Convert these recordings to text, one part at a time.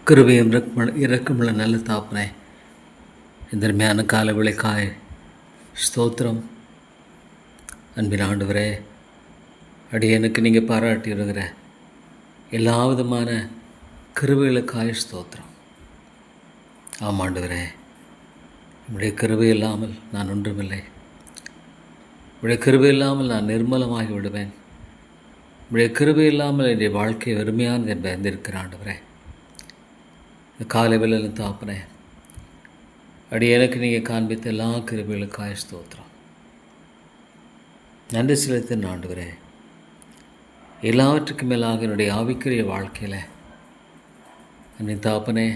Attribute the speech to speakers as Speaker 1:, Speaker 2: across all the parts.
Speaker 1: கிருபையும் இரக்கமுள்ள நல்ல தாப்பனே, இந்த அருமையான கால விளைக்காய் ஸ்தோத்திரம். அன்பின் ஆண்டவரே, அடியனுக்கு நீங்கள் பாராட்டி வருகிற எல்லா விதமான கிருபைகளுக்காய் ஸ்தோத்திரம். ஆமாண்டவரே, உடைய கிருபை இல்லாமல் நான் ஒன்றுமில்லை. உடைய கிருபை இல்லாமல் நான் நிர்மலமாகி விடுவேன். உடைய கிருபை இல்லாமல் என்னுடைய வாழ்க்கை வெறுமையானது என்று அறிந்திருக்கிற ஆண்டவரே, இந்த காலை வேளையில் தாப்பனே, எனக்கு நீங்கள் காண்பித்த எல்லா கிருபைகளுக்காய் ஸ்தோத்திரம். நன்றி செலுத்தின ஆண்டவரே, எல்லாவற்றுக்கும் மேலாக என்னுடைய ஆவிக்குரிய வாழ்க்கையில் அன்னை தாப்பனே,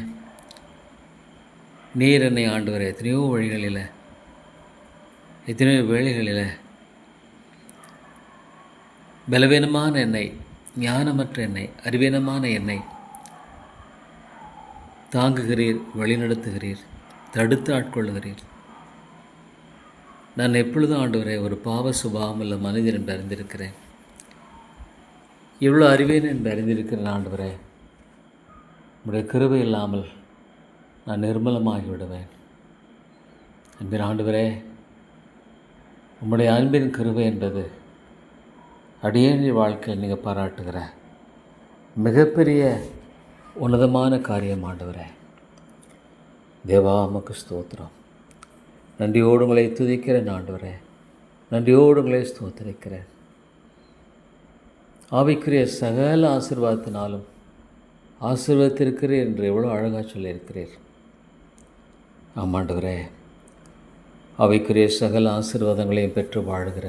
Speaker 1: நீர் என்னை ஆண்டவரே எத்தனையோ வழிகளில், எத்தனையோ வேளைகளில் பலவீனமான என்னை, ஞானமற்ற என்னை, அறிவீனமான என்னை தாங்குகிறீர், வழிநடத்துகிறீர், தடுத்து ஆட்கொள்ளுகிறீர். நான் எப்பொழுதும் ஆண்டவரே ஒரு பாவ சுபாவம் உள்ள மனிதன் என்று அறிந்திருக்கிறேன். இவ்வளோ அறிவேன் என்று அறிந்திருக்கிறேன் ஆண்டவரே. உம்முடைய கிருபை இல்லாமல் நான் நிர்மலமாகி விடுவேன். அன்பின் ஆண்டவரே, உம்முடைய அன்பின் கிருபை என்பது அடியேனி வாழ்க்கையில் நீங்கள் பாராட்டுகிற மிகப்பெரிய உன்னதமான காரியம் ஆண்டவரே. தேவா, உமக்கு ஸ்தோத்திரம். நன்றியோடு உங்களை துதிக்கிறேன் ஆண்டவரே, நன்றியோடு உங்களை ஸ்தோத்திரிக்கிறேன். ஆவிக்குரிய சகல ஆசீர்வாதத்தினாலும் ஆசீர்வதித்திருக்கிறீர் என்று எவ்வளோ அழகாக சொல்லியிருக்கிறீர். ஆமாண்டவரே, ஆவிக்குரிய சகல ஆசீர்வாதங்களையும் பெற்று வாழுகிற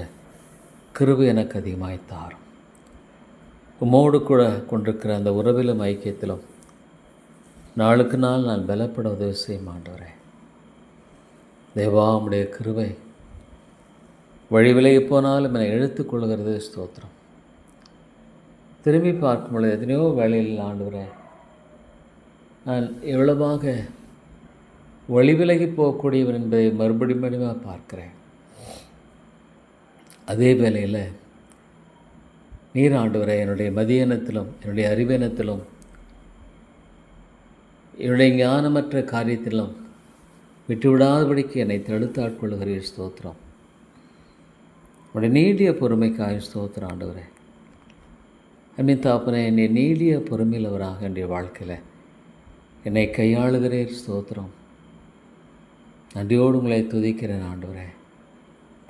Speaker 1: கிருபை எனக்கு அதிகமாய் தாரும். உம்மோடு கூட கொண்டிருக்கிற அந்த உறவிலும் ஐக்கியத்திலும் நாளுக்கு நாள் நான் பலப்பட உதவி செய்ய மாட்டவரே. தேவா, உம்முடைய கிருபை வழி விலகி போனாலும் என்னை இழுத்துக்கொள்கிறது. ஸ்தோத்திரம். திரும்பி பார்க்கும் பொழுது எத்தனையோ வேலையில் ஆண்டவரே, நான் எவ்வளவாக வழி விலகி போகக்கூடியவன் என்பதை மறுபடியும் பார்க்கிறேன். அதே வேளையில் நீர் ஆண்டவரே, என்னுடைய மதியனத்திலும், என்னுடைய அறிவீனத்திலும், என்னுடைய ஞானமற்ற காரியத்திலும் விட்டுவிடாதபடிக்கு என்னை தடுத்து ஆட்கொள்ளுகிறீர். ஸ்தோத்திரம். உடைய நீடிய பொறுமைக்காக ஸ்தோத்திரம் ஆண்டவரே. அன்பின் தாப்பனே, என்னை நீடிய பொறுமையுள்ளவராக என்னுடைய வாழ்க்கையில் என்னை கையாளுகிறீர். ஸ்தோத்திரம். நன்றியோடு உங்களை துதிக்கிறேன் ஆண்டவரே.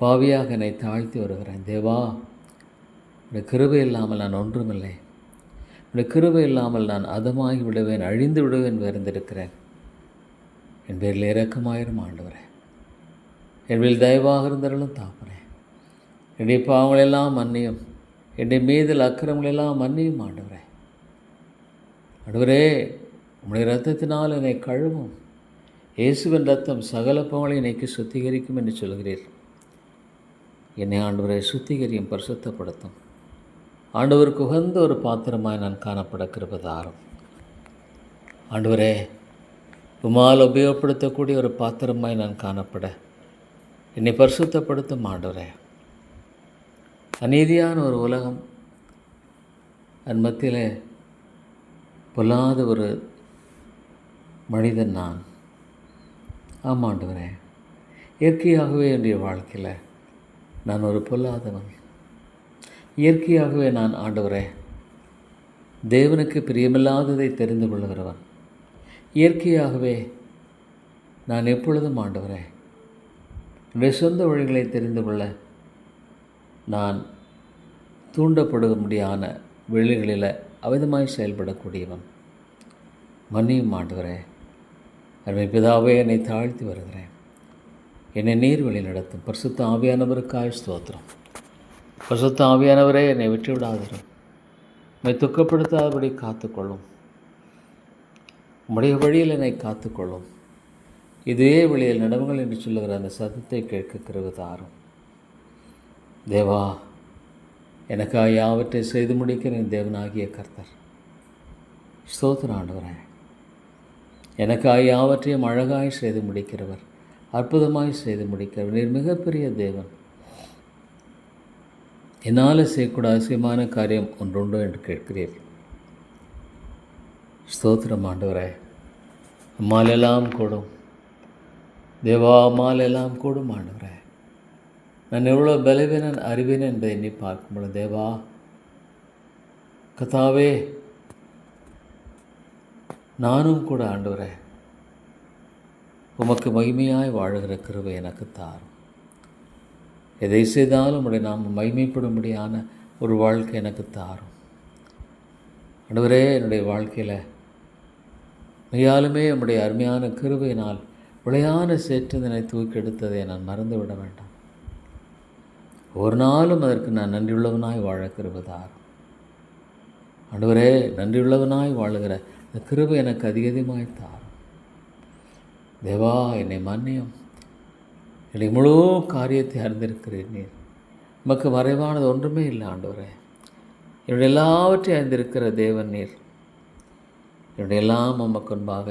Speaker 1: பாவியாக என்னை தாழ்த்தி வருகிறேன். தேவா, உடைய கிருபை இல்லாமல் நான் ஒன்றுமில்லை. உடைய கிருபை இல்லாமல் நான் அதமாகி விடுவேன், அழிந்து விடுவேன் அறிந்திருக்கிறேன். என் பேரில் இரக்கமாயிரும் ஆண்டவரே. என் பேரில் தயவாக இருந்தவர்களும் தாப்பனே, என்னுடைய பாவங்களெல்லாம் மன்னியும், என்னுடைய மீதில் அக்கிரமங்களெல்லாம் மன்னியும் ஆண்டவரே. ஆண்டவரே, உம்முடைய இரத்தத்தினால் என்னை கழுவும். இயேசுவின் இரத்தம் சகல பாவங்களை நீக்கி சுத்திகரிக்கும் என்று சொல்கிறீர். என்னை ஆண்டவரை சுத்திகரியும், பரிசுத்தப்படுத்தும். ஆண்டவருக்கு உகந்த ஒரு பாத்திரமாய் நான் காணப்பட கிருபை தாரும். ஆண்டவரே, உம்மால் உபயோகப்படுத்தக்கூடிய ஒரு பாத்திரமாய் நான் காணப்பட என்னை பரிசுத்தப்படுத்தும். ஆண்டவரே, அநீதியான ஒரு உலகம், அதன் மத்தியில் பொல்லாத ஒரு மனிதன் நான். ஆமாண்டவரே, இயற்கையாகவே என்னுடைய வாழ்க்கையில் நான் ஒரு பொல்லாதவன். இயற்கையாகவே நான் ஆண்டவரே தேவனுக்கு பிரியமில்லாததை தெரிந்து கொள்ளுகிறவன். இயற்கையாகவே நான் எப்பொழுதும் ஆண்டவரே என்னுடைய சொந்த வழிகளை தெரிந்து கொள்ள நான் தூண்டப்பட முடியாத வெளிகளில் அவிதமாய் செயல்படக்கூடியவன். மன்னியும் ஆண்டவரே. அருமை பிதாவே, என்னை தாழ்த்தி வருகிறேன். என்னை நீர் வழி நடத்தும். பரிசுத்த ஆவியானவருக்காய் ஸ்தோத்திரம். பரிசுத்த ஆவியானவரே, என்னை விட்டுவிடாதிரும். என்னை துக்கப்படுத்தாதபடி காத்துக்கொள்ளும். உம்முடைய வழியில் என்னை காத்துக்கொள்ளும். இதே வழியில் நடவுங்கள் என்று சொல்லுகிற அந்த சத்தத்தை கேட்க கிருபை தாரும். தேவா, எனக்காக யாவற்றை செய்து முடிக்கிற என் தேவனாகிய கர்த்தர். ஸ்தோத்திரம் ஆண்டவரே. எனக்காக யாவற்றையும் அழகாய் செய்து முடிக்கிறவர், அற்புதமாய் செய்து முடிக்கிறவர். நீர் மிகப்பெரிய தேவன். என்னால் செய்யக்கூட அவசியமான காரியம் ஒன்றுண்டோ என்று கேட்கிறீர். ஸ்தோத்திரம் ஆண்டவரே. அம்மால் எல்லாம் கூடும் தேவா, அம்மால் எல்லாம் கூடும் ஆண்டவரே. நான் எவ்வளோ பலவீனன் அறிவேன் என்பதை எண்ணி பார்க்கும்பொழுது தேவா கர்த்தாவே, நானும் கூட ஆண்டவரே உமக்கு மகிமையாய் வாழுகிற கிருபை எனக்கு தாரும். எதை செய்தாலும் உடைய நாம் மகிமைப்படும்படியான ஒரு வாழ்க்கை எனக்கு தாரும் ஆண்டவரே. என்னுடைய வாழ்க்கையில் மெய்யாலுமே நம்முடைய அருமையான கிருபையினால் விளையான சேற்றதனை தூக்கெடுத்ததை நான் மறந்து விட வேண்டாம். ஒரு நாளும் அதற்கு நான் நன்றியுள்ளவனாய் வாழ கிருபை தாரும் ஆண்டவரே. நன்றியுள்ளவனாய் வாழுகிற அந்த கிருபை எனக்கு அதிகமாய் தாரும் தேவா. என்னை மன்னியும். என்னை முழு காரியத்தை அறிந்திருக்கிறேன் நீர். நமக்கு மறைவானது ஒன்றுமே இல்லை ஆண்டவரே. என்னுடைய எல்லாவற்றையும் அறிந்திருக்கிற தேவன் நீர். என்னுடைய எல்லாம் உமக்கு முன்பாக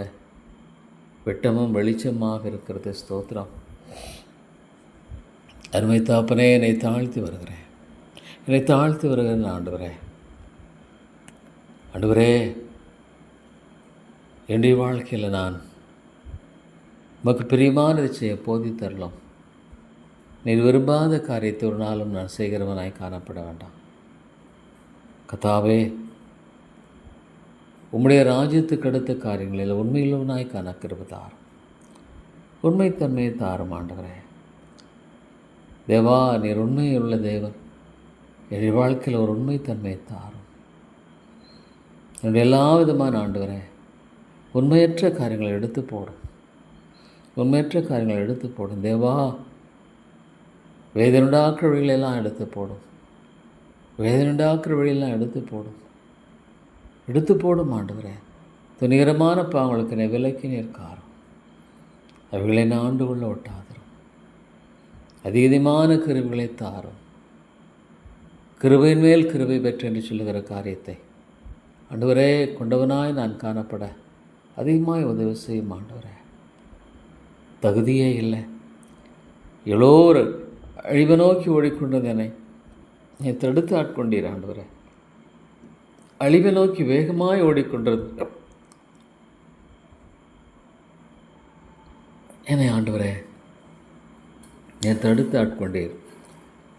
Speaker 1: வெட்டமும் வெளிச்சமாக இருக்கிறது. ஸ்தோத்திரம். அருமை தாப்பனே, என்னை தாழ்த்தி வருகிறேன். என்னை தாழ்த்தி வருகிறேன் ஆண்டவரே. ஆண்டவரே, என்னுடைய வாழ்க்கையில் நான் உமக்கு பிரியமானதை செய்ய போதித்தரலாம். நீர் விரும்பாத காரியத்தை ஒரு நாளும் நான் செய்கிறவனாய் காணப்பட வேண்டாம். கர்த்தாவே, உம்முடைய ராஜ்யத்துக்கு அடுத்த காரியங்களில் உண்மையுள்ளவனாய் காண கிருபை தாரும். உண்மைத்தன்மையை தாரும் ஆண்டவரே. தேவா, நீர் உண்மையுள்ள தேவன். என்னுடைய வாழ்க்கையில் ஒரு உண்மைத்தன்மையை தாரும். என்னுடைய எல்லா விதமான ஆண்டவரே உண்மையற்ற காரியங்களை எடுத்து போடும். உண்மையற்ற காரியங்களை எடுத்து போடும் தேவா. வேதனுண்டாக்குற வழிகளெல்லாம் எடுத்து போடும். வேதனுண்டாக்குற வழியெல்லாம் எடுத்து போடும் ஆண்டவரே. துணிகரமான பாவங்களுக்கு என்னை விலக்கி நிற்காரும். அவைகளை நான் ஆண்டு கொள்ள ஒட்டாதரும். அதிகமான கிருபைகளை தாரும். கிருபையின் மேல் கிருபை பெற்று என்று சொல்லுகிற காரியத்தை ஆண்டவரே கொண்டவனாய் நான் காணப்பட அதிகமாய் உதவி செய்யும் ஆண்டவரே. தகுதியே இல்லை. எவ்வளோ ஒரு அழிவை நோக்கி ஓடிக்கொண்டதனை நீ தடுத்து ஆட்கொண்டீர் ஆண்டவரே. அழிவை நோக்கி வேகமாய் ஓடிக்கொண்டது என்னை ஆண்டவரே நீ தடுத்து ஆட்கொண்டீர்.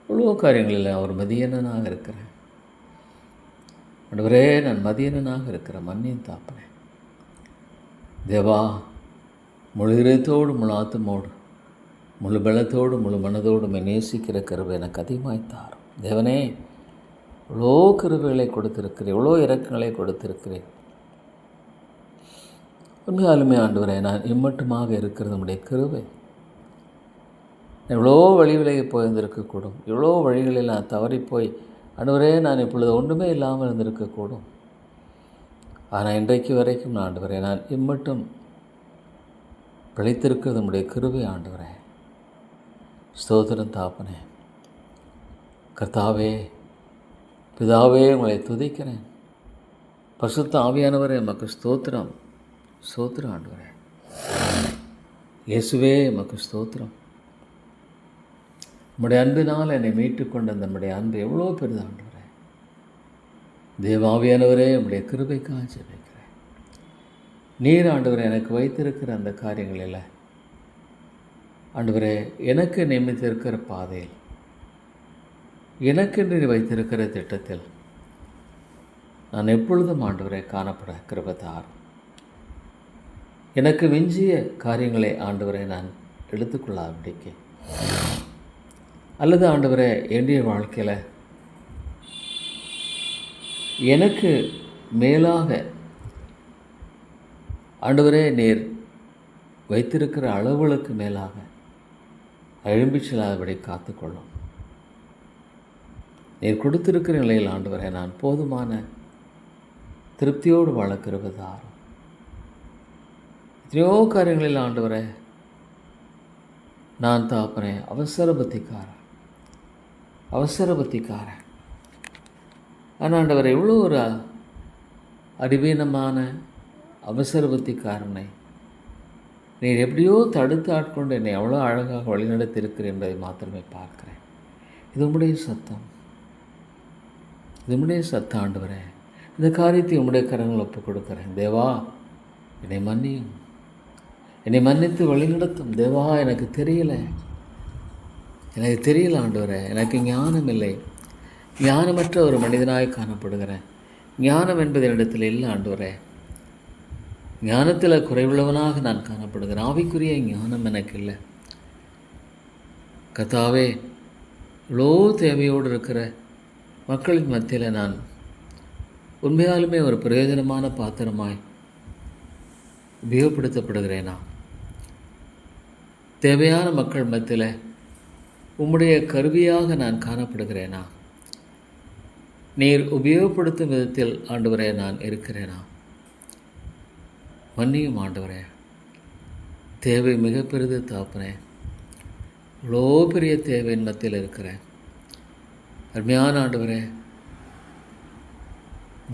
Speaker 1: எவ்வளோ காரியங்களில் அவர் மதியனாக இருக்கிறேன் ஆண்டவரே. நான் மதியனாக இருக்கிறேன். மன்னியும் தாப்பனே. தேவா, முழு இதயத்தோடு முழு ஆத்துமோடு முழு பலத்தோடு முழு மனதோடு நேசிக்கிற கிருபை எனக்கு அதிகமாய் தாரும் தேவனே. இவ்வளோ கிருபைகளை கொடுத்திருக்கிறேன், இவ்வளோ இரக்கங்களை கொடுத்திருக்கிறேன். உண்மையாலுமே ஆண்டவரே, நான் இம்மட்டுமாக இருக்கிறது நம்முடைய கிருபை. எவ்வளோ வழி விலகி போயிருந்திருக்கக்கூடும். எவ்வளோ வழிகளில் நான் தவறிப்போய் ஆண்டவரே நான் இப்பொழுது ஒன்றுமே இல்லாமல் இருந்திருக்கக்கூடும். ஆனால் இன்றைக்கு வரைக்கும் ஆண்டவரே நான் இம்மட்டும் பிழைத்திருக்கிறது நம்முடைய கிருபை ஆண்டவரே. ஸ்தோத்திரம் தாப்பனே. கர்த்தாவே, பிதாவே, உங்களை துதிக்கிறேன். பரிசுத்த ஆவியானவரே, எமக்கு ஸ்தோத்திரம். ஸ்தோத்திரம் ஆண்டவரே. இயேசுவே, எமக்கு ஸ்தோத்திரம். நம்முடைய அன்பினால் என்னை மீட்டுக்கொண்ட நம்முடைய அன்பு எவ்வளோ பெரிது ஆண்டவரே. தேவாவியானவரே, நம்முடைய கிருபைக்காக ஜெபிக்கிறேன். நீர் ஆண்டவரே எனக்கு வைத்திருக்கிற அந்த காரியங்களில் ஆண்டவரே எனக்கு நியமித்திருக்கிற பாதையில் எனக்கென்று வைத்திருக்கிற திட்டத்தில் நான் எப்பொழுதும் ஆண்டவரே காணப்பட கிருபை தாரும். எனக்கு மிஞ்சிய காரியங்களை ஆண்டவரை நான் எடுத்துக்கொள்ளாவிடிக்க அல்லது ஆண்டவரே என்னுடைய வாழ்க்கையில் எனக்கு மேலாக ஆண்டவரே நீர் வைத்திருக்கிற அளவுகளுக்கு மேலாக எழும்பி செல்லாதபடி காத்துக்கொள்ளும். நீர் கொடுத்திருக்கிற நிலையில் ஆண்டவரே நான் போதுமான திருப்தியோடு வாழ கிருபை தாரும். எத்தனையோ காரியங்களில் ஆண்டவரே நான் தாப்பனே அவசர புத்திக்காரன். ஆனால் ஆண்டவரே எவ்வளோ ஒரு அறிவீனமான அவசர புத்திக்காரனை நீர் எப்படியோ தடுத்து ஆட்கொண்டு என்னை எவ்வளோ அழகாக வழிநடத்தியிருக்கிறேன் என்பதை மாத்திரமே பார்க்கிறேன். இது உம்முடைய சத்தம், இது உம்முடைய சத்தம் ஆண்டவரே. இந்த காரியத்தை உம்முடைய கரங்கள் ஒப்புக் கொடுக்குறேன். தேவா, என்னை மன்னியும், என்னை மன்னித்து வழிநடத்தும். தேவா, எனக்கு தெரியல ஆண்டவரே, எனக்கு ஞானம் இல்லை, ஞானமற்ற ஒரு மனிதனாய் காணப்படுகிறேன். ஞானம் என்பது என்னிடத்தில் இல்லை ஆண்டவரே. ஞானத்தில் குறைவுள்ளவனாக நான் காணப்படுகிறேன். ஆவிக்குரிய ஞானம் எனக்கு இல்லை. கர்த்தாவே, இவ்வளோ தேவையோடு இருக்கிற மக்களின் மத்தியில் நான் உண்மையாலுமே ஒரு பிரயோஜனமான பாத்திரமாய் உபயோகப்படுத்தப்படுகிறேனா? தேவையான மக்கள் மத்தியில் உம்முடைய கருவியாக நான் காணப்படுகிறேனா? நீர் உபயோகப்படுத்தும் விதத்தில் ஆண்டவரே நான் இருக்கிறேனா? மன்னியும் ஆண்டவரே. தேவை மிக பெரிது தாப்பனே. இவ்வளோ பெரிய தேவையின் மத்தியில் இருக்கிறேன். அருமையான ஆண்டவரே,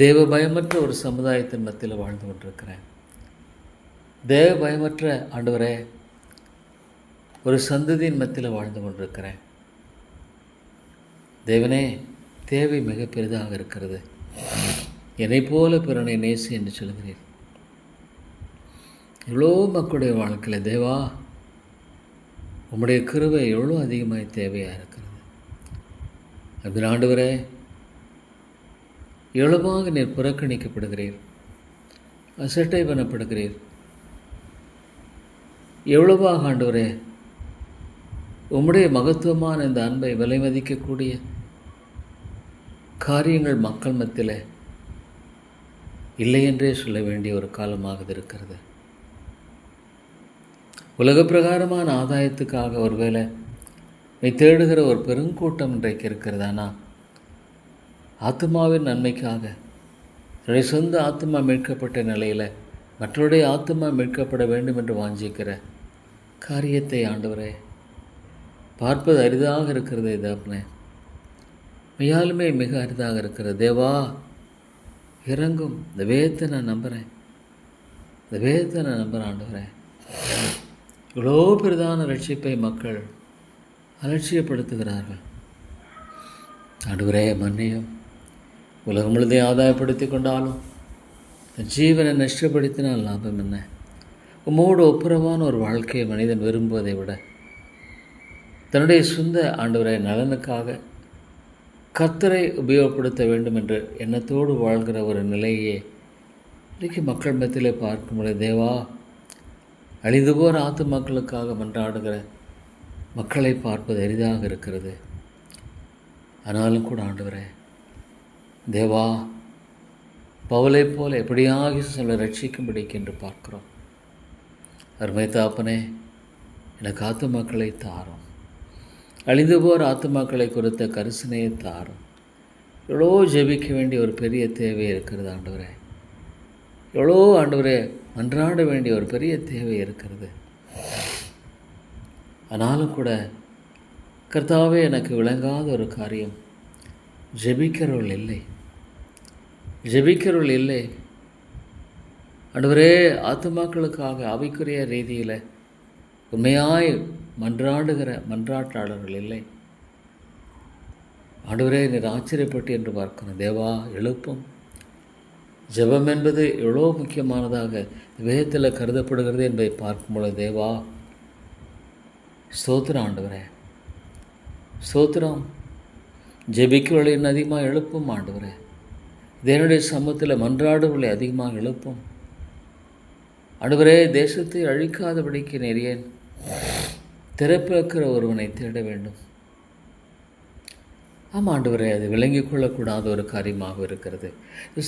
Speaker 1: தேவ பயமற்ற ஒரு சமுதாயத்தின் மத்தியில் வாழ்ந்து கொண்டிருக்கிறேன். தேவ பயமற்ற ஆண்டவரே ஒரு சந்ததியின் மத்தியில் வாழ்ந்து கொண்டிருக்கிறேன். தேவனே, தேவை மிக பெரிதாக இருக்கிறது. என்னை போல பிறனை நேசி என்று சொல்கிறீர். இவ்வளோ மக்களுடைய வாழ்க்கையில் தேவா, உம்முடைய கிருபை எவ்வளோ அதிகமாக தேவையாக இருக்கிறது. அப்படி ஆண்டவரே, எவ்வளவாக நீர் புறக்கணிக்கப்படுகிறீர், அசட்டை பண்ணப்படுகிறீர். எவ்வளவாக ஆண்டவரே உம்முடைய மகத்துவமான இந்த அன்பை விலை மதிக்கக்கூடிய காரியங்கள் மக்கள் மத்தியில் இல்லை என்றே சொல்ல வேண்டிய ஒரு காலமாக இருக்கிறது. உலக பிரகாரமான ஆதாயத்துக்காக ஒருவேளை நீ தேடுகிற ஒரு பெருங்கூட்டம் இன்றைக்கு இருக்கிறதானா, ஆத்மாவின் நன்மைக்காக என்னுடைய சொந்த ஆத்மா மீட்கப்பட்ட நிலையில் மற்றவருடைய ஆத்மா மீட்கப்பட வேண்டும் என்று வாஞ்சிக்கிற காரியத்தை ஆண்டவரே பார்ப்பது அரிதாக இருக்கிறது. இதாப்பனே, மெய்யாலுமே மிக அரிதாக இருக்கிறது. தேவா, இறங்கும். இந்த வேதத்தை நான் நம்புகிறேன், ஆண்டவரே. இவ்வளோ பெரிதான ரட்சிப்பை மக்கள் அலட்சியப்படுத்துகிறார்கள். ஆண்டவரே, மன்னியும். உலகம் முழுதையும் ஆதாயப்படுத்தி கொண்டாலும் ஜீவனை நஷ்டப்படுத்தினால் லாபம் என்ன? உம்மோடு ஒப்புரவான ஒரு வாழ்க்கையை மனிதன் விரும்புவதை விட தன்னுடைய சொந்த ஆண்டவரை நலனுக்காக கர்த்தரை உபயோகப்படுத்த வேண்டும் என்று எண்ணத்தோடு வாழ்கிற ஒரு நிலையே இன்றைக்கு மக்கள் மத்தியிலே பார்க்கும்பொழுது தேவா, அழிந்து போகிற ஆத்துமாக்களுக்காக மன்றாடுகிற மக்களை பார்ப்பது அரிதாக இருக்கிறது. ஆனாலும் கூட ஆண்டவரே தேவா, பவுலை போல எப்படியாகி சொல்ல ரட்சிக்கும்படிக்கு என்று பார்க்கிறோம். அருமை தாப்பனே, எனக்கு ஆத்துமாக்களை தாரும். அழிந்து போகிற ஆத்துமாக்களை குறித்த கரிசனையை தாரும். எவ்வளோ ஜெபிக்க வேண்டிய ஒரு பெரிய தேவை இருக்கிறது ஆண்டவரே. எவ்வளோ ஆண்டவரே மன்றாட வேண்டிய ஒரு பெரிய தேவை இருக்கிறது. ஆனாலும் கூட கர்த்தாவே, எனக்கு விளங்காத ஒரு காரியம், ஜெபிக்கிறவர்கள் இல்லை. ஆண்டவரே, ஆத்துமாக்களுக்காக ஆவிக்குரிய ரீதியில் உண்மையாய் மன்றாடுகிற மன்றாட்டாளர்கள் இல்லை. ஆண்டவரே, நீர் ஆச்சரியப்பட்டு என்று பார்க்கணும். தேவா, எழுப்பும். ஜெபம் என்பது எவ்வளோ முக்கியமானதாக வேதத்தில் கருதப்படுகிறது என்பதை பார்க்கும்பொழுது தேவா, ஸ்தோத்திரம் ஆண்டவரே, ஸ்தோத்திரம். ஜெபிக்கிறவர்களை அதிகமாக எழுப்பும் ஆண்டவரே. தேவனுடைய சமூகத்தில் மன்றாடுவர்களை அதிகமாக எழுப்பும் ஆண்டவரே. தேசத்தை அழிக்காதபடிக்கு நெறியேன் திறப்பிறக்கிற ஒருவனை தேட வேண்டும். ஆமாம் ஆண்டவரே, அது விளங்கிக் கொள்ளக்கூடாத ஒரு காரியமாக இருக்கிறது.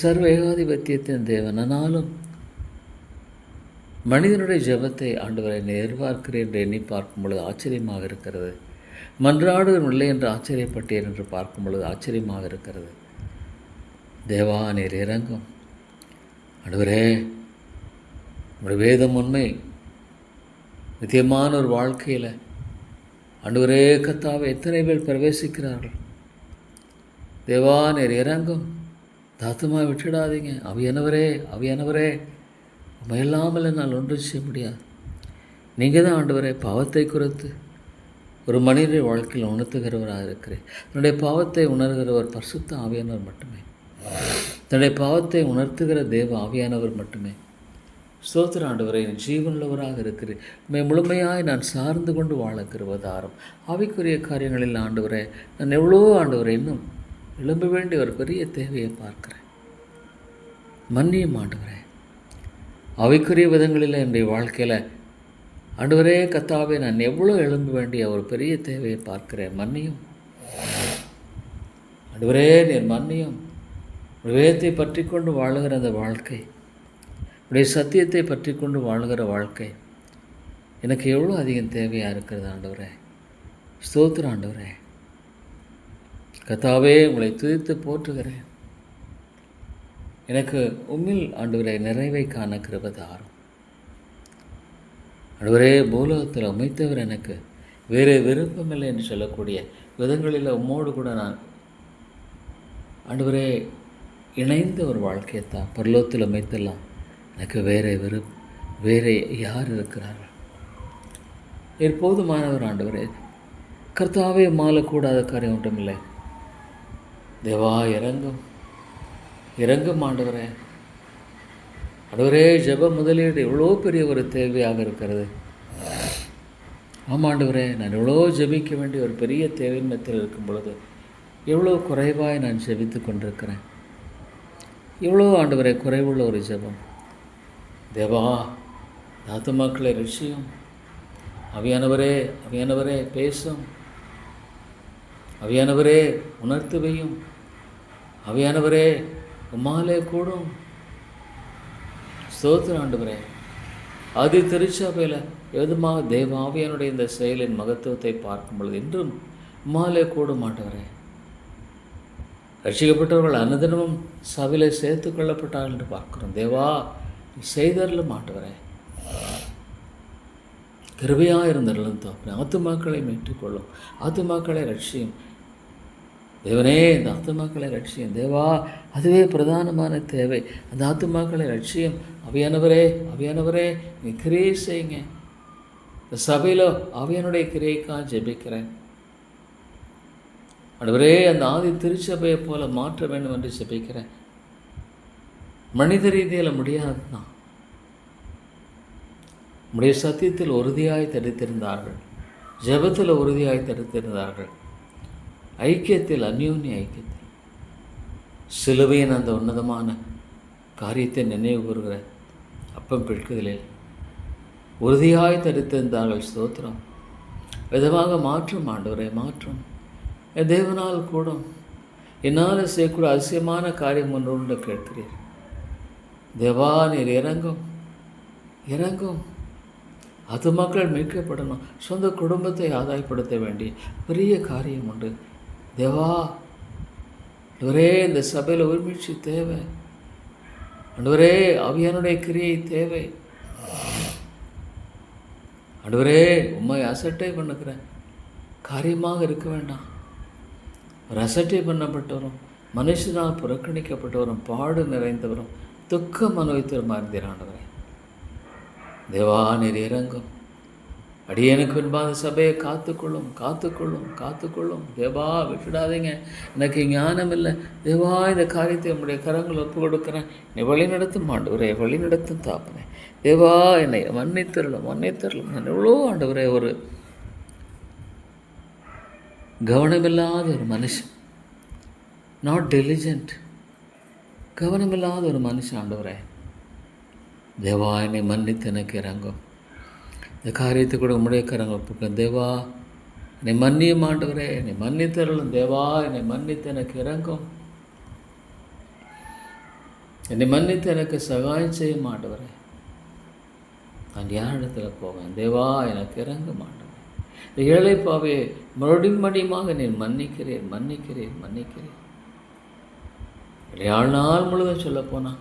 Speaker 1: சர்வ ஏகாதிபத்தியத்தின் தேவன், ஆனாலும் மனிதனுடைய ஜெபத்தை ஆண்டவரை எதிர்பார்க்கிறேன் என்று எண்ணி பார்க்கும் பொழுது ஆச்சரியமாக இருக்கிறது. மன்றாடுவன் இல்லை என்று ஆச்சரியப்பட்டேன் என்று பார்க்கும் பொழுது ஆச்சரியமாக இருக்கிறது. தேவா, நீர் இறங்கும். ஆண்டவரே, நம்முடைய வேதம் உண்மை. நித்தியமான ஒரு வாழ்க்கையில் ஆண்டவரே கர்த்தாவே, எத்தனை பேர் பிரவேசிக்கிறார்கள். தேவா, நீர் இறங்கும். தாத்தமாக விட்டுடாதீங்க. அவியானவரே, உண்மை இல்லாமல் என்னால் ஒன்றும் செய்ய முடியாது. நீங்கள் தான் ஆண்டவரே பாவத்தை குறித்து ஒரு மனிதனுடைய வாழ்க்கையில் உணர்த்துகிறவராக இருக்கிறேன். என்னுடைய பாவத்தை உணர்கிறவர் பரிசுத்த ஆவியானவர் மட்டுமே. தன்னுடைய பாவத்தை உணர்த்துகிற தேவ ஆவியானவர் மட்டுமே. ஸ்தோத்திர ஆண்டவரே, என் ஜீவனுள்ளவராக இருக்கிறேன். உம்மை முழுமையாய் நான் சார்ந்து கொண்டு வாழ கிருபைதாரும். ஆவிக்குரிய காரியங்களில் ஆண்டவரே, நான் எவ்வளோ ஆண்டவரே இன்னும் எழும்ப வேண்டிய ஒரு பெரிய தேவையை பார்க்கிறேன். மன்னியும் ஆண்டவரே. ஆவிக்குரிய விதங்களில் என்னுடைய வாழ்க்கையில் ஆண்டவரே கர்த்தாவே, நான் எவ்வளோ எழும்ப வேண்டிய ஒரு பெரிய தேவையை பார்க்கிறேன். மன்னியும் ஆண்டவரே, நீர் மன்னியும். வேதத்தை பற்றி கொண்டு வாழுகிற அந்த வாழ்க்கை, உடைய சத்தியத்தை பற்றி கொண்டு வாழுகிற வாழ்க்கை எனக்கு எவ்வளோ அதிகம் தேவையாக இருக்கிறது ஆண்டவரே. ஸ்தோத்திர ஆண்டவரே. கர்த்தாவே, உங்களை துதித்து போற்றுகிறேன். எனக்கு உம்மில் ஆண்டவரே நிறைவை காண கிருபைதாரும். ஆண்டவரே, பூலோகத்தில் உமைத்தவர் எனக்கு வேறு விருப்பமில்லை என்று சொல்லக்கூடிய விதங்களில் உம்மோடு கூட நான் ஆண்டவரே இணைந்த ஒரு வாழ்க்கையைத்தான் பரலோகத்தில் உமைத்தெல்லாம் எனக்கு வேறு யார் இருக்கிறார்கள்? எப்போதுமானவர் ஆண்டவரே. கர்த்தாவே, மாறக்கூடாத காரியம் ஒன்றுமில்லை. தேவா, இறங்கும் ஆண்டவரே. ஆண்டவரே, ஜெப முதலீடு எவ்வளோ பெரிய ஒரு தேவையாக இருக்கிறது. ஆமாண்டவரே, நான் எவ்வளோ ஜெபிக்க வேண்டிய ஒரு பெரிய தேவையினத்தில் இருக்கும் பொழுது எவ்வளோ குறைவாய் நான் ஜெபித்து கொண்டிருக்கிறேன். எவ்வளோ ஆண்டவரே குறைவுள்ள ஒரு ஜெபம். தேவா, ஆத்துமாக்களை ரட்சியும். அவியானவரே பேசும். அவியானவரே உணர்த்து வையும். அவியானவரே உம்மாலே கூடும். ஸ்தோத்திர ஆண்டவரே. ஆதி திருச்சபையில் எதுமாக தேவ ஆவியானுடைய இந்த செயலின் மகத்துவத்தை பார்க்கும் பொழுது இன்றும் உம்மாலே கூடும் ஆண்டவரே. ரட்சிக்கப்பட்டவர்கள் அனுதினமும் சபையில் சேர்த்து கொள்ளப்பட்டார்கள் என்று பார்க்கிறோம். தேவா, செய்தரலும் ஆண்டவரே. கிருபையாக இருந்தரலும் தோப்பனே. ஆத்துமாக்களை மீட்டுக்கொள்ளும். ஆத்துமாக்களை ரட்சியும் தேவனே. இந்த ஆத்துமாக்களை ரட்சியும் தேவா. அதுவே பிரதானமான தேவை. அந்த ஆத்துமாக்களை ரட்சியும். அவியானவரே நீ கிரியை செய்யுங்க. இந்த சபையில் அவியானுடைய கிரியைக்காக ஜெபிக்கிறேன் ஆண்டவரே. அந்த ஆதி திருச்சபையை போல மாற்ற வேண்டும் என்று ஜெபிக்கிறேன். மனித ரீதியில் முடியாது தான். உடைய சத்தியத்தில் உறுதியாய் தடுத்திருந்தார்கள். ஜெபத்தில் உறுதியாய் தடுத்திருந்தார்கள். ஐக்கியத்தில், அந்யோன்ய ஐக்கியத்தில், சிலுவையின் அந்த உன்னதமான காரியத்தை நினைவு கூறுகிற அப்பம் பிற்குதலில் உறுதியாய் தடுத்திருந்தார்கள். ஸ்தோத்திரம். விதமாக மாற்றும் ஆண்டவரே, மாற்றும். என் தேவனால் கூடும். என்னால் செய்யக்கூடிய அதிசயமான காரியம் ஒன்று உண்டு கேட்கிறீர். தேவா, நீர் இறங்கும். அது மக்கள் மீட்கப்படணும். சொந்த குடும்பத்தை ஆதாயப்படுத்த வேண்டிய பெரிய காரியம் உண்டு. தேவா, ஆண்டவரே, இந்த சபையில் உரிமைச்சி தேவை. ஆண்டவரே, ஆவியானுடைய கிரியை தேவை. ஆண்டவரே, உம்மை அசட்டை பண்ணுகிற காரியமாக இருக்க வேண்டாம். ஒரு அசட்டை பண்ணப்பட்டவரும், மனுஷனால் புறக்கணிக்கப்பட்டவரும், பாடு நிறைந்தவரும், துக்கம் அனுபவித்தவரும் இருந்தீர் ஆண்டவரே. தேவா, நீர் இறங்கும். அடியேனுக்கு பின்பாக சபையை காத்துக்கொள்ளும். தேவா, விட்டுடாதீங்க. எனக்கு ஞானம் இல்லை. தேவா, இந்த காரியத்தை உங்களுடைய கரங்கள் ஒப்பு கொடுக்குறேன். என்னை வழிநடத்தும் ஆண்டவரே, வழிநடத்தும் தாப்பனே. தேவா, என்னை மன்னித்தருளும். நான் எவ்வளோ ஆண்டவரே ஒரு கவனமில்லாத ஒரு மனுஷன். Not diligent. கவனமில்லாத ஒரு மனுஷன் ஆண்டவரே. தேவா, என்னை மன்னித்து எனக்கு இறங்கும். இந்த காரியத்தை கூட உம்முடைய கரங்கள் ஒப்புக்கிறேன். தேவா, என்னை மன்னியும் ஆண்டவரே. என்னை மன்னித்தருளும். தேவா, என்னை மன்னித்து எனக்கு இறங்கும். என்னை மன்னித்து எனக்கு சகாயம் செய்யும் ஆண்டவரே. நான் யாரிடத்தில் போவேன்? தேவா, எனக்கு இறங்கும் ஆண்டவரே. இந்த ஏழை பாவையை மறுபடியுமாக நீ மன்னிக்கிறேன். வாழ்நாள் முழுவதும் சொல்லப்போனால்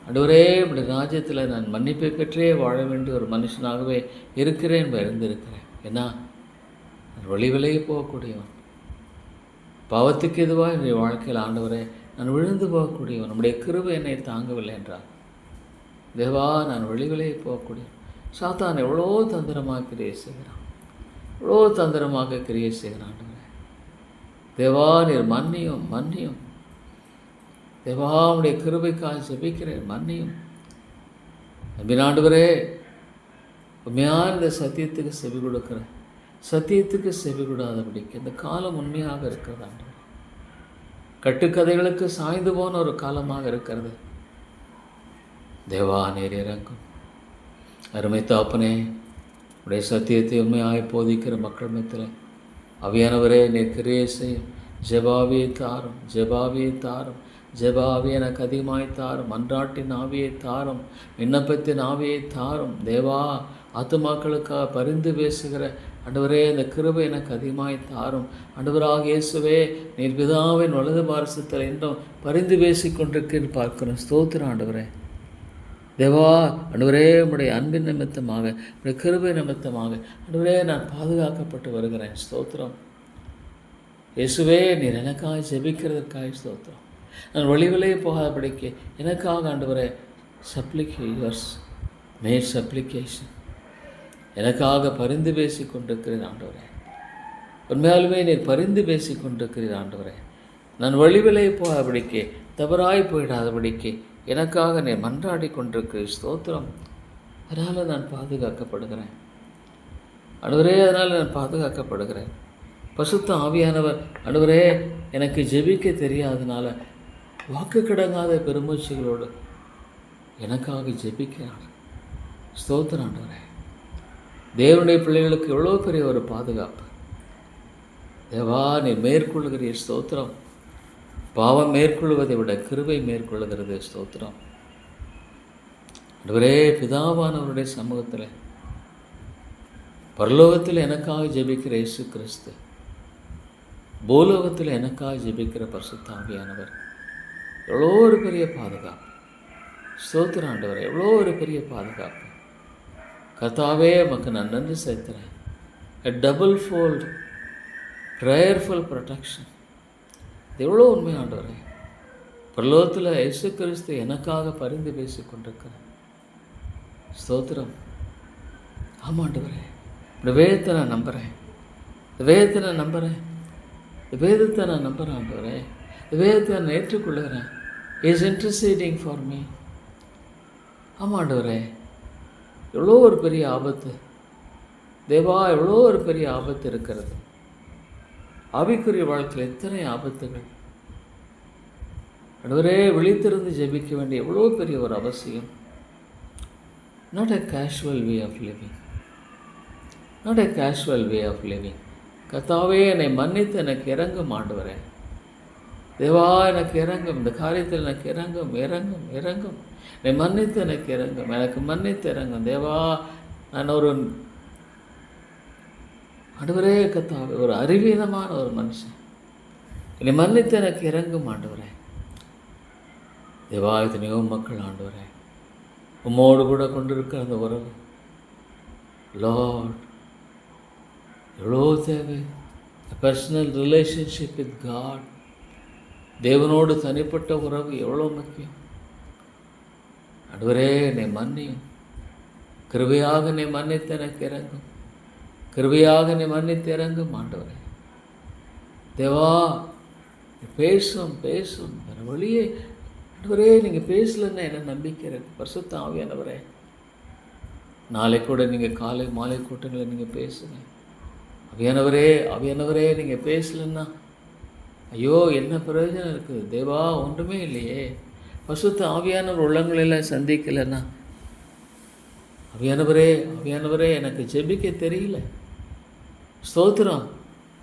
Speaker 1: ஆண்டவரே, இப்படி ராஜ்யத்தில் நான் மன்னிப்பை பெற்றே வாழ வேண்டிய ஒரு மனுஷனாகவே இருக்கிறேன், இருந்திருக்கிறேன். ஏன்னா நான் விளையே போகக்கூடியவன். பாவத்துக்கு எதுவாக என்னுடைய வாழ்க்கையில் ஆண்டவரே நான் விழுந்து போகக்கூடியவன். நம்முடைய கிருபை என்னை தாங்கவில்லை என்றார். தேவா, நான் விளையே போகக்கூடியவன். சாத்தான் எவ்வளோ தந்திரமாக கிரியை செய்கிறான். ஆண்டவரே. தேவா, நீர் மன்னியும். தேவா உடைய கிருபைக்காக ஜெபிக்கிறேன், மன்னியும். நம்பின ஆண்டவரே, உண்மையான இந்த சத்தியத்துக்கு செவி கொடுக்கிறேன். சத்தியத்துக்கு செவி கொடாதபடிக்கு இந்த காலம் உண்மையாக இருக்கிறது ஆண்டவரே. கட்டுக்கதைகளுக்கு சாய்ந்து போன ஒரு காலமாக இருக்கிறது. தேவா நீர் இறங்கும். அருமை தாப்பனே, உடைய சத்தியத்தை உண்மையாய் போதிக்கிற மக்கள் மத்தியில் ஆவியானவரே நீர் கிரியை செய்யும். ஜெபாவியை தாரும், ஜெபாவியை தாரும், ஜெபாவி எனக்கு அதிகமாய் தாரும். மன்றாட்டின் ஆவியை தாரும், விண்ணப்பத்தின் ஆவியை தாரும். தேவா, ஆத்துமாக்களுக்காக பரிந்து பேசுகிற ஆண்டவரே, இந்த கிருபை எனக்கு அதிகமாய் தாரும். ஆண்டவராக இயேசுவே, நீர் பிதாவின் வலது பாரசத்தில் இன்னும் பரிந்து பேசி கொண்டிருக்கேன்னு பார்க்கிறோம். ஸ்தோத்திரம் ஆண்டவரே. தேவா, ஆண்டவரே, உம்முடைய அன்பின் நிமித்தமாக, உடைய கிருபை நிமித்தமாக ஆண்டவரே நான் பாதுகாக்கப்பட்டு வருகிறேன். ஸ்தோத்திரம் இயேசுவே, நீர் எனக்காக ஜெபிக்கிறதற்காக ஸ்தோத்திரம். நான் வழிவிலே போகாதபடிக்கு எனக்காக ஆண்டவரே மேட் சப்ளிகேஷன் எனக்காக பரிந்து பேசி கொண்டிருக்கிறேன் ஆண்டவரே. உண்மையாலுமே நீர் பரிந்து பேசி கொண்டிருக்கிறீர் ஆண்டவரே. நான் வழிவிலே போகாதபடிக்கு, தவறாய் போயிடாதபடிக்கு எனக்காக நீர் மன்றாடி கொண்டிருக்கிறீர். ஸ்தோத்திரம். அதனால் நான் பாதுகாக்கப்படுகிறேன் ஆண்டவரே, அதனால் நான் பாதுகாக்கப்படுகிறேன். பசுத்த ஆவியானவர் ஆண்டவரே எனக்கு ஜெபிக்க தெரியாதனால வாக்கு கிடங்காத பெருமூச்சுகளோடு எனக்காக ஜெபிக்கிறார். ஸ்தோத்திரம் ஆண்டவரே. தேவனுடைய பிள்ளைகளுக்கு எவ்வளோ பெரிய ஒரு பாதுகாப்பு. தேவா, நீ மேற்கொள்ளுகிறீர். ஸ்தோத்திரம். பாவம் மேற்கொள்வதை விட கிருபை மேற்கொள்ளுகிறது. ஸ்தோத்திரம் ஆண்டவரே. பிதாவானவருடைய சமூகத்தில் பரலோகத்தில் எனக்காக ஜெபிக்கிற இயேசு கிறிஸ்து, பூலோகத்தில் எனக்காக ஜெபிக்கிற பரிசுத்த ஆவியானவர் எவ்வளோ ஒரு பெரிய பாதுகாப்பு. ஸ்தோத்திரம் ஆண்டவரே, எவ்வளோ ஒரு பெரிய பாதுகாப்பு. கர்த்தாவே, உமக்கு நான் நன்றி செலுத்துகிறேன். a double fold prayerful protection. எவ்வளோ உண்மை ஆண்டவரே. பரலோகத்தில் இயேசு கிறிஸ்து எனக்காக பரிந்து பேசி கொண்டிருக்கிறேன். ஸ்தோத்திரம். ஆமாம் ஆண்டவரே, இந்த வேதத்தை நான் நம்புகிறேன், இந்த வேதத்தை நான் நம்புகிறேன், இந்த வேதத்தை நான் நம்புகிறேன் ஆண்டவரே. இந்த வேதத்தை நான் ஏற்றுக்கொள்ளுகிறேன். Is interceding for me. ஆமாம் ஆண்டவரே, எவ்வளோ ஒரு பெரிய ஆபத்து தேவா, எவ்வளோ ஒரு பெரிய ஆபத்து இருக்கிறது. ஆவிக்குரிய வாழ்க்கையில் எத்தனை ஆபத்துகள் ஆண்டவரே. விழித்திருந்து ஜெபிக்க வேண்டிய எவ்வளோ பெரிய ஒரு அவசியம். Not a casual way of living, not a casual way of living. கர்த்தாவே, என்னை மன்னித்து எனக்கு இறங்கும் ஆண்டவரே. தேவா, எனக்கு இறங்கும், இந்த காரியத்தில் எனக்கு இறங்கும், இறங்கும், இறங்கும். என்னை மன்னித்து எனக்கு இறங்கும், எனக்கு மன்னித்து இறங்கும். தேவா, நான் ஒரு ஆண்டவரே கர்த்தாவே, ஒரு அறிவீனமான ஒரு மனுஷன். என்னை மன்னித்து எனக்கு இறங்கும் ஆண்டவரே. தேவா, எத்தனையோ மக்கள் ஆண்டவரே உம்மோடு கூட கொண்டிருக்கிற அந்த உறவு லார்ட் எவ்வளோ தேவை. பர்சனல் ரிலேஷன்ஷிப் வித் காட், தேவனோடு தனிப்பட்ட உறவு எவ்வளோ முக்கியம். ஆண்டவரே, என்னை மன்னியும். கிருபையாக என்னை மன்னித்து எனக்கு இறங்கும், கிருபையாக என்னை மன்னித்து இறங்கும் ஆண்டவரே. தேவா, பேசும் பேசும் வேறு வழியே ஆண்டவரே. நீங்கள் பேசலன்னா என்ன நம்பிக்கை இருக்குது. பரிசுத்த ஆவியானவரே, நாளை கூட நீங்கள் காலை மாலை கூட்டங்களை நீங்கள் பேசுங்க. ஆவியானவரே, ஆவியானவரே, நீங்கள் பேசலன்னா ஐயோ என்ன பிரயோஜனம் இருக்குது தேவா, ஒன்றுமே இல்லையே. பரிசுத்த ஆவியானவர் உள்ளங்களெல்லாம் சந்திக்கலைன்னா ஆவியானவரே, ஆவியானவரே, எனக்கு ஜெபிக்க தெரியல. ஸ்தோத்திரம்.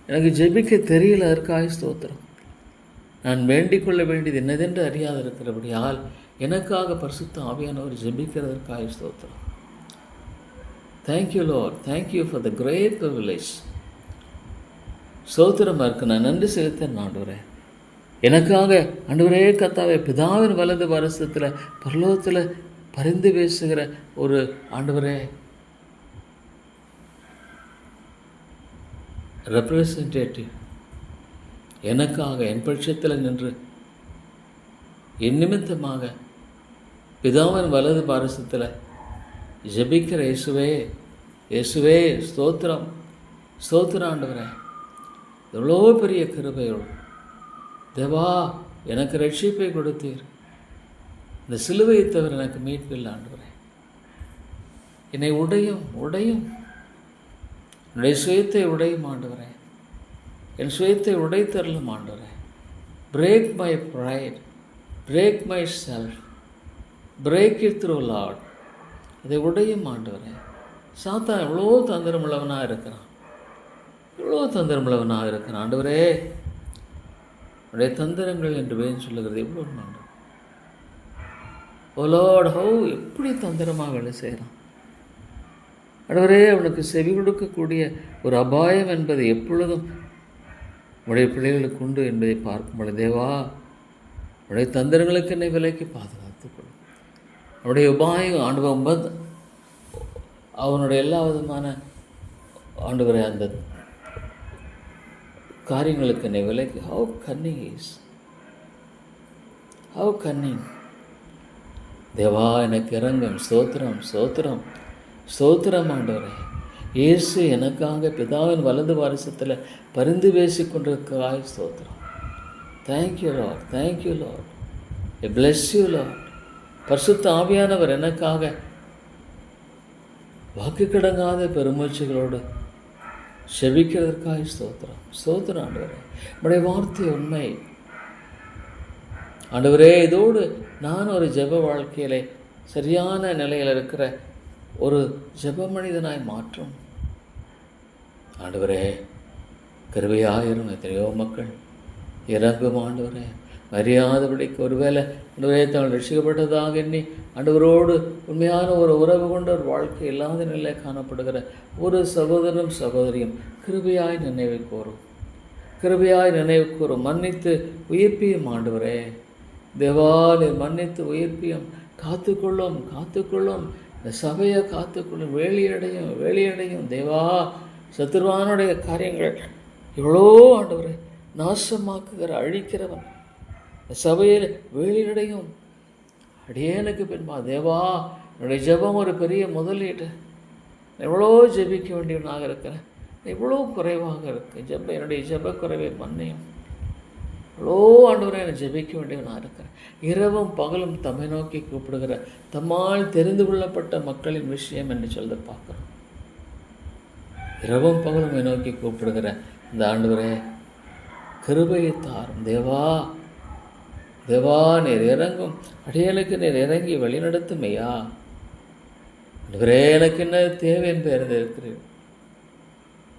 Speaker 1: எனக்கு ஜெபிக்க தெரியல, அதற்காக ஸ்தோத்திரம். நான் வேண்டிக் கொள்ள வேண்டியது என்னதென்று அறியாது இருக்கிறபடியால் எனக்காக பரிசுத்த ஆவியானவர் ஜெபிக்கிறதற்காக ஸ்தோத்திரம். Thank you Lord, thank you for the great privilege. ஸ்தோத்திரமாக இருக்கு. நான் நன்றி செலுத்தேன் ஆண்டவரே. எனக்காக ஆண்டவரே கர்த்தாவே, பிதாவின் வலது வருஷத்தில் பரலோகத்தில் பரிந்து பேசுகிற ஒரு ஆண்டவரே ரெப்ரசன்டேட்டிவ் எனக்காக என் பட்சத்தில் நின்று என் நிமித்தமாக பிதாவின் வலது பாரசத்தில் ஜெபிக்கிற இயேசுவே, இயேசுவே ஸ்தோத்திரம், ஸ்தோத்திரம் ஆண்டவரே. எவ்வளோ பெரிய கிருபையோடு தேவா, எனக்கு ரட்சிப்பை கொடுத்தீர். இந்த சிலுவையை தவிர எனக்கு மீட்பில்லை ஆண்டவரே. என்னை உடையும் என்னுடைய சுயத்தை உடையும் ஆண்டவரே. என் சுயத்தை உடைத்தரலும் ஆண்டவரே. Break my pride, break my self, break it through Lord. இதை உடையும் ஆண்டவரே. சாத்தான் எவ்வளோ தந்திரமுள்ளவனாக இருக்கிறான், ஆண்டவரே. உடைய தந்திரங்கள் என்று வேன் சொல்லுகிறது எவ்வளோ ஆண்டவர். ஓ லார்ட், ஹவு எப்படி தந்திரமாக வேலை செய்கிறான் ஆண்டவரே. அவனுக்கு செவி கொடுக்கக்கூடிய ஒரு அபாயம் என்பது எப்பொழுதும் உடைய பிள்ளைகளுக்கு உண்டு என்பதை பார்க்கும் பொழுது, தேவா உடைய தந்திரங்களுக்கு என்னை விலைக்கு பாதுகாத்துக்கொள்ளும். அவனுடைய உபாயம் ஆண்டவன் அவனுடைய எல்லா விதமான ஆண்டவரை அந்த காரியங்களுக்கு என்னை விலைக்கு. How cunning is, how cunning. தேவா எனக்கு இறங்கும். ஸ்தோத்திரம் ஆண்டவரே. இயேசு எனக்காக பிதாவின் வலது வாரிசத்தில் பரிந்து பேசி கொண்டிருக்கிறாய். ஸ்தோத்திரம். Thank you Lord. I bless you Lord. பரிசுத்த ஆவியானவர் எனக்காக வாக்கு கிடங்காத பெருமூச்சுகளோடு செபிக்கிறதற்காக ஸ்தோத்திரம் ஆண்டவரே. நம்முடைய வார்த்தை உண்மை ஆண்டவரே. இதோடு நான் ஒரு ஜெப வாழ்க்கையிலே சரியான நிலையில் இருக்கிற ஒரு ஜெப மனிதனாய் மாற்றும் ஆண்டவரே. கிருபையாயிரும். எத்தனையோ மக்கள் இறங்கும் ஆண்டவரே. அறியாதபடிக்கு ஒருவேளை ஆண்டவரே தாங்கள் ரட்சிக்கப்பட்டதாக எண்ணி ஆண்டவரோடு உண்மையான ஒரு உறவு கொண்ட ஒரு வாழ்க்கை இல்லாத நிலை காணப்படுகிற ஒரு சகோதரனும் சகோதரியும் கிருபையாய் நினைவு கூறும். மன்னித்து உயிர்ப்பியும் ஆண்டவரே. தேவா நீர் மன்னித்து உயிர்ப்பியும். காத்துக்கொள்ளும். இந்த சபையை காத்துக்கொள்ளும். வேலியடையும் தேவா. சத்துருவானுடைய காரியங்கள் எவ்வளோ ஆண்டவரே நாசமாக்குகிற அழிக்கிறவன் இந்த சபையில் வேலியடையும். அடியேனுக்கு பின்பா தேவா. என்னுடைய ஜெபம் ஒரு பெரிய முதலீடு. எவ்வளோ ஜெபிக்க வேண்டியவனாக இருக்கிறேன், எவ்வளோ குறைவாக இருக்கு என்னுடைய ஜெப குறைவை மன்னியும். எவ்வளோ ஆண்டவரை என்னை ஜெபிக்க வேண்டியவனாக இருக்கிறேன். இரவும் பகலும் தம்மை நோக்கி கூப்பிடுகிற தம்மால் தெரிந்து கொள்ளப்பட்ட மக்களின் விஷயம் என்று சொல்ல பார்க்குறோம். இரவும் பகலும் நோக்கி கூப்பிடுகிற இந்த ஆண்டவரே கிருபையை தாரும். தேவா நீர் இறங்கும். அடியனுக்கு நீர் இறங்கி வழிநடத்தும் ஐயா. ஆண்டவரே எனக்கு என்ன தேவை என்று இருக்கிறேன்.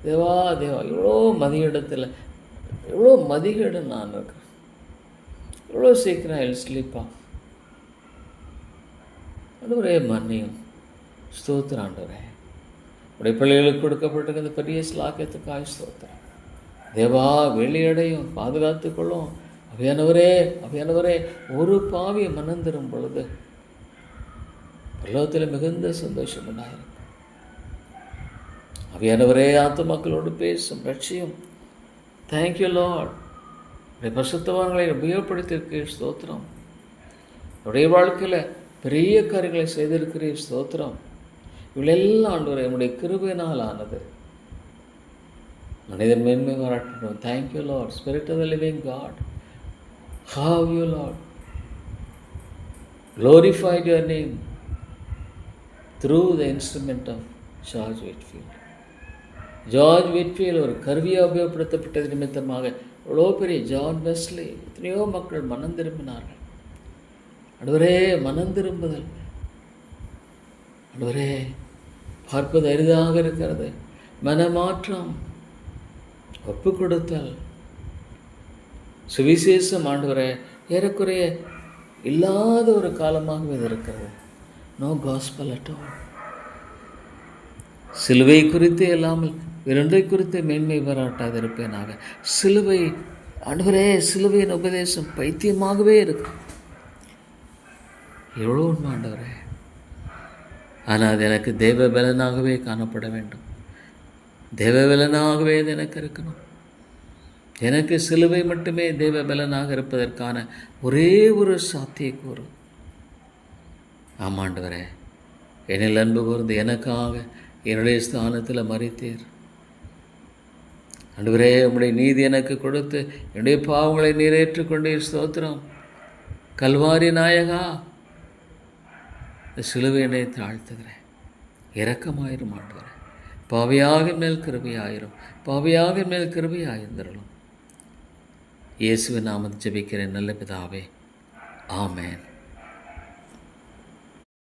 Speaker 1: தேவா இவ்வளோ மதியிடத்தில் எவ்வளோ மதிகேடு நான் இருக்கிறேன். எவ்வளோ சீக்கிரம் ஐ ஸ்லீப் ஆஃப். ஆண்டவரே மன்னியும். ஸ்தோத்திரம் ஆண்டவரே. உடைய பிள்ளைகளுக்கு கொடுக்கப்பட்டிருக்க இந்த பெரிய ஸ்லாக்கியத்துக்காக ஸ்தோத்திரம். தேவா வெளியடையும், பாதுகாத்துக்கொள்ளும். அவையானவரே ஒரு பாவியை மனந்திரும் பொழுது பரலோகத்தில் மிகுந்த சந்தோஷம் உண்டாயிருக்கும். அவையானவரே ஆத்துமாக்களோடு பேசும், ரட்சியும். Thank you Lord. பரிசுத்தவான்களை உபயோகப்படுத்தியிருக்கிறீர். ஸ்தோத்திரம். என்னுடைய வாழ்க்கையில் பெரிய காரியங்களை செய்திருக்கிறீர். ஸ்தோத்திரம். இவளெல்லாம் ஆண்டவரே என்னுடைய கிருபையினால் ஆனது. மனிதன் மேன்மை பாராட்டணும். Thank you Lord. Spirit of the living God, how you Lord glorified your name through the instrument of George Whitefield. George Whitefield ஒரு கருவியாக உபயோகப்படுத்தப்பட்டது நிமித்தமாக எவ்வளோ பெரிய ஜான் வெஸ்லி எத்தனையோ மக்கள் மனம் திரும்பினார்கள். ஆண்டவரே மனம் திரும்புதல் ஆண்டவரே பார்ப்பது அரிதாக இருக்கிறது. மனமாற்றம், ஒப்பு கொடுத்தல், சுவிசேஷம் ஆண்டவரே ஏறக்குறைய இல்லாத ஒரு காலமாக இது இருக்கிறது. No gospel at all. சிலுவை குறித்து இல்லாமல் இரண்டை குறித்து மேன்மை பாராட்டாது இருப்பேனாக. சிலுவை ஆண்டவரே, சிலுவையின் உபதேசம் பைத்தியமாகவே இருக்கு. எவ்வளோ உண்மை ஆண்டவரே. ஆனால் அது எனக்கு தெய்வ பலனாகவே காணப்பட வேண்டும். தெய்வ பலனாகவே அது எனக்கு இருக்கணும். எனக்கு சிலுவை மட்டுமே தெய்வ பலனாக இருப்பதற்கான ஒரே ஒரு சாத்தியக்கூறு. ஆமாண்டவரே, என்னில் அன்பு கூர்ந்து எனக்காக என்னுடைய ஸ்தானத்தில் மரித்தீர். ஆண்டவரே, உம்முடைய நீதி எனக்கு கொடுத்து என்னுடைய பாவங்களை நீர் ஏற்றுக்கொண்டீர். ஸ்தோத்திரம். கல்வாரி நாயகா, இந்த சிலுவையினை தாழ்த்துகிறேன். இரக்கமாயிரும் ஆண்டவரே. பாவியாக மேல் கிருபையாயிரும். பாவியாக மேல் கிருபையாயிருந்தருளும். இயேசுவின் நாமத்தில் ஜெபிக்கிறேன் நல்ல பிதாவே. ஆமென்.